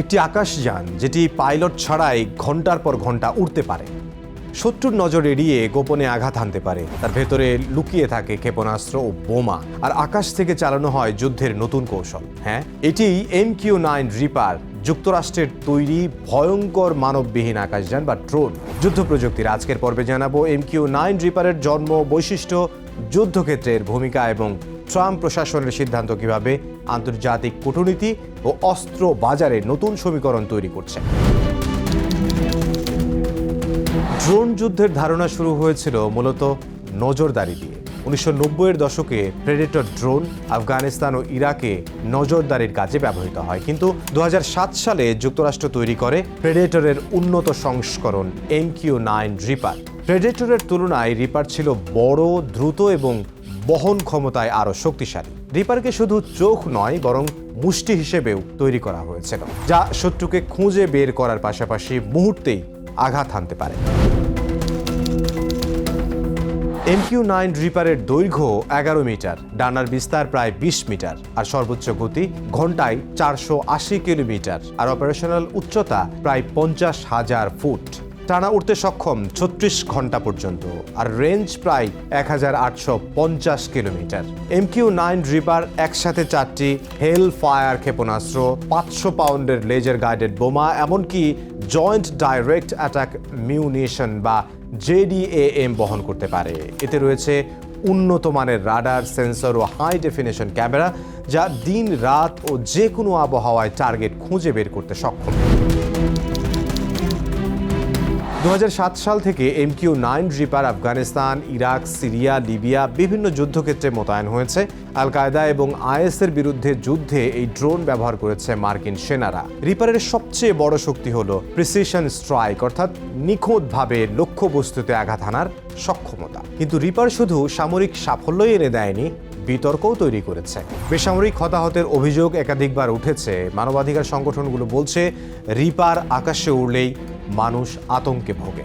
একটি আকাশযান যেটি পাইলট ছাড়াই ঘন্টার পর ঘন্টা উড়তে পারে, শত্রুর নজর এড়িয়ে গোপনে আঘাত হানতে পারে। তার ভেতরে লুকিয়ে থাকে ক্ষেপণাস্ত্র ও বোমা, আর আকাশ থেকে চালানো হয় যুদ্ধের নতুন কৌশল। হ্যাঁ, এটি MQ-9 রিপার, যুক্তরাষ্ট্রের তৈরি ভয়ঙ্কর মানববিহীন আকাশযান বা ড্রোন। যুদ্ধ প্রযুক্তির আজকের পর্বে জানাবো MQ-9 রিপারের জন্ম, বৈশিষ্ট্য, যুদ্ধক্ষেত্রের ভূমিকা এবং ট্রাম্প প্রশাসনের সিদ্ধান্ত কিভাবে আন্তর্জাতিক কূটনীতি ও অস্ত্র বাজারে নতুন সমীকরণ তৈরি করছে। ড্রোন যুদ্ধের ধারণা শুরু হয়েছিল মূলত নজরদারি দিয়ে। 1990-এর দশকে প্রেডেটর ড্রোন আফগানিস্তান ও ইরাকে নজরদারির কাজে ব্যবহৃত হয়, কিন্তু 2007 সালে যুক্তরাষ্ট্র তৈরি করে প্রেডেটরের উন্নত সংস্করণ MQ-9 রিপার। প্রেডেটরের তুলনায় রিপার ছিল বড়, দ্রুত এবং বহন ক্ষমতায় আরও শক্তিশালী। রিপারকে শুধু চোখ নয় বরং মুষ্টি হিসেবেও তৈরি করা হয়েছিল, যা শত্রুকে খুঁজে বের করার পাশাপাশি মুহূর্তেই আঘাত হানতে পারে। MQ-9 রিপারের দৈর্ঘ্য 11 মিটার, ডানার বিস্তার প্রায় 20 মিটার, আর সর্বোচ্চ গতি ঘন্টায় 480 কিলোমিটার, আর অপারেশনাল উচ্চতা প্রায় 50,000 ফুট। টানা উঠতে সক্ষম 36 ঘন্টা পর্যন্ত, আর রেঞ্জ প্রায় 1850 কিলোমিটার। MQ-9 রিপার একসাথে 4টি হেল ফায়ার ক্ষেপণাস্ত্র, 500 পাউন্ডের লেজার গাইডেড বোমা, এমনকি জয়েন্ট ডাইরেক্ট অ্যাটাক মিউনিশন বা JDAM বহন করতে পারে। এতে রয়েছে উন্নত মানের রাডার, সেন্সর ও হাই ডেফিনেশন ক্যামেরা, যা দিন রাত ও যে কোনো আবহাওয়ায় টার্গেট খুঁজে বের করতে সক্ষম। 2007 সাল থেকে MQ-9 reaper Afghanistan, Iraq, Syria, Libya বিভিন্ন যুদ্ধক্ষেত্রে মোতায়েন হয়েছে। আল কায়দা এবং IS-এর বিরুদ্ধে যুদ্ধে এই ড্রোন ব্যবহার করেছে মার্কিন সেনারা। রিপারের সবচেয়ে বড় শক্তি হল প্রিসিশন স্ট্রাইক, অর্থাৎ নিখুঁতভাবে লক্ষ্যবস্তুতে আঘাত হানার সক্ষমতা। কিন্তু রিপার শুধু সামরিক সাফল্যই এনে দেয়নি, বিতর্কও তৈরি করেছে। বেসামরিক হতাহতের অভিযোগ একাধিকবার উঠেছে। মানবাধিকার সংগঠনগুলো বলছে রিপার আকাশে উড়লেই মানুষ আতঙ্কে ভোগে।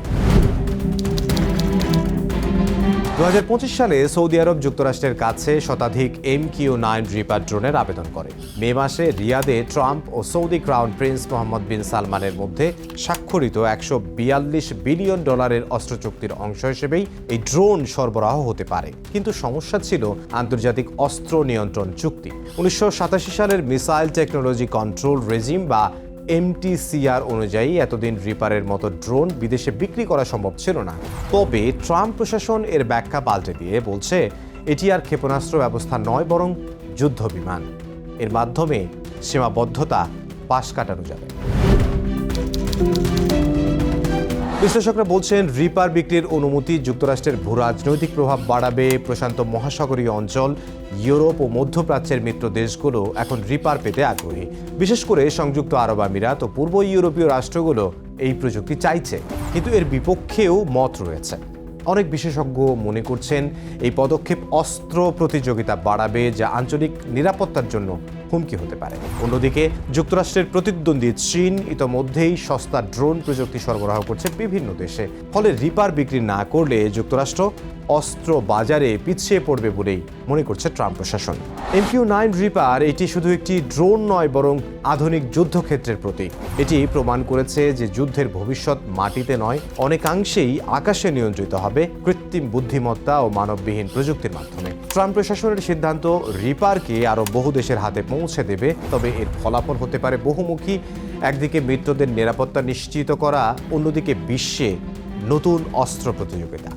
2025 সালে সৌদি আরব যুক্তরাষ্ট্রের কাছে শতাধিক MQ-9 রিপার ড্রোনের আবেদন করে। মে মাসে রিয়াদে ট্রাম্প ও সৌদি ক্রাউন প্রিন্স মোহাম্মদ বিন সালমানের মধ্যে স্বাক্ষরিত $142 বিলিয়ন অস্ত্র চুক্তির অংশ হিসেবেই এই ড্রোন সরবরাহ হতে পারে। কিন্তু সমস্যা ছিল আন্তর্জাতিক অস্ত্র নিয়ন্ত্রণ চুক্তি। 1987 সালের মিসাইল টেকনোলজি কন্ট্রোল রেজিম বা MTCR অনুযায়ী এতদিন রিপারের মতো ড্রোন বিদেশে বিক্রি করা সম্ভব ছিল না। তবে ট্রাম্প প্রশাসন এর ব্যাখ্যা পাল্টে দিয়ে বলছে এটি আর ক্ষেপণাস্ত্র ব্যবস্থা নয়, বরং যুদ্ধ বিমান। এর মাধ্যমে সীমাবদ্ধতা পাশ কাটানো যাবে। বিশ্লেষকরা বলছেন রিপার বিক্রির অনুমতি যুক্তরাষ্ট্রের ভূরাজনৈতিক প্রভাব বাড়াবে। প্রশান্ত মহাসাগরীয় অঞ্চল, ইউরোপ ও মধ্যপ্রাচ্যের মিত্র দেশগুলো এখন রিপার পেতে আগ্রহী। বিশেষ করে সংযুক্ত আরব আমিরাত ও পূর্ব ইউরোপীয় রাষ্ট্রগুলো এই প্রযুক্তি চাইছে, কিন্তু এর বিপক্ষেও মত রয়েছে। অনেক বিশেষজ্ঞ মনে করছেন এই পদক্ষেপ অস্ত্র প্রতিযোগিতা বাড়াবে, যা আঞ্চলিক নিরাপত্তার জন্য হুমকি হতে পারে। অন্যদিকে যুক্তরাষ্ট্রের প্রতিদ্বন্দ্বী চীন ইতোমধ্যেই সস্তা ড্রোন প্রযুক্তি সরবরাহ করছে বিভিন্ন দেশে। ফলে রিপার বিক্রি না করলে যুক্তরাষ্ট্র অস্ত্র বাজারে পিছিয়ে পড়বে বলেই মনে করছে ট্রাম্প প্রশাসন। MQ-9 রিপার এটি শুধু একটি ড্রোন নয়, বরং আধুনিক যুদ্ধক্ষেত্রের প্রতীক। এটি প্রমাণ করেছে যে যুদ্ধের ভবিষ্যৎ মাটিতে নয়, অনেকাংশেই আকাশে নিয়ন্ত্রিত হবে কৃত্রিম বুদ্ধিমত্তা ও মানববিহীন প্রযুক্তির মাধ্যমে। ট্রাম্প প্রশাসনের সিদ্ধান্ত রিপারকে আরও বহু দেশের হাতে পৌঁছে দেবে, তবে এর ফলাফল হতে পারে বহুমুখী। একদিকে মিত্রদের নিরাপত্তা নিশ্চিত করা, অন্যদিকে বিশ্বে নতুন অস্ত্র প্রতিযোগিতা।